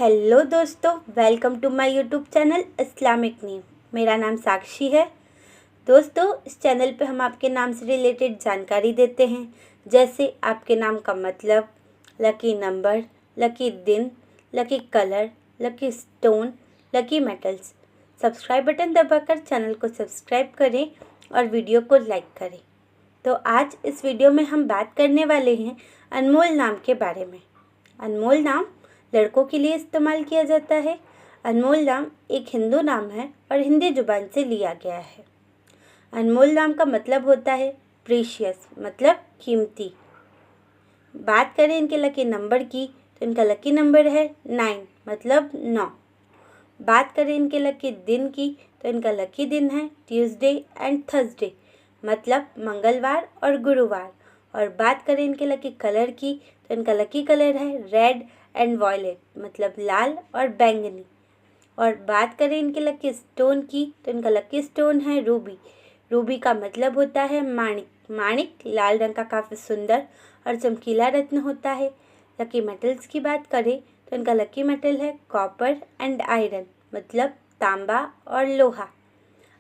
Hello दोस्तों, welcome to my YouTube channel Islamic नीम। मेरा नाम साक्षी है। दोस्तों, इस चैनल पे हम आपके नाम से रिलेटेड जानकारी देते हैं, जैसे आपके नाम का मतलब, लकी नंबर, लकी दिन, lucky colour, lucky stone, lucky metals. Subscribe button दबाकर चैनल को सब्सक्राइब करें और वीडियो को लाइक करें। तो आज इस वीडियो में हम बात करने वाले हैं अनमोल नाम के बारे में। अनमोल नाम लड़कों के लिए इस्तेमाल किया जाता है। अनमोल नाम एक हिंदू नाम है और हिंदी जुबान से लिया गया है। अनमोल नाम का मतलब होता है प्रीशियस, मतलब कीमती। बात करें इनके लकी नंबर की तो इनका लकी नंबर है 9, मतलब 9। बात करें इनके लकी दिन की तो इनका लकी दिन है ट्यूसडे एंड थर्सडे, मतलब मंगलवार और गुरुवार। और बात करें इनके लकी कलर की तो इनका लकी कलर है रेड एंड वॉयलेट, मतलब लाल और बैंगनी। और बात करें इनके लकी स्टोन की तो इनका लकी स्टोन है रूबी। रूबी का मतलब होता है माणिक। माणिक लाल रंग का काफ़ी सुंदर और चमकीला रत्न होता है। लकी मेटल्स की बात करें तो इनका लकी मेटल है कॉपर एंड आयरन, मतलब तांबा और लोहा।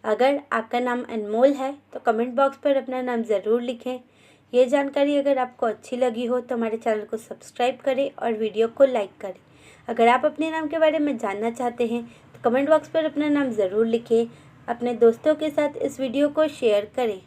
अगर आपका नाम अनमोल है तो कमेंट बॉक्स पर अपना नाम ज़रूर लिखें। ये जानकारी अगर आपको अच्छी लगी हो तो हमारे चैनल को सब्सक्राइब करें और वीडियो को लाइक करें। अगर आप अपने नाम के बारे में जानना चाहते हैं तो कमेंट बॉक्स पर अपना नाम ज़रूर लिखें। अपने दोस्तों के साथ इस वीडियो को शेयर करें।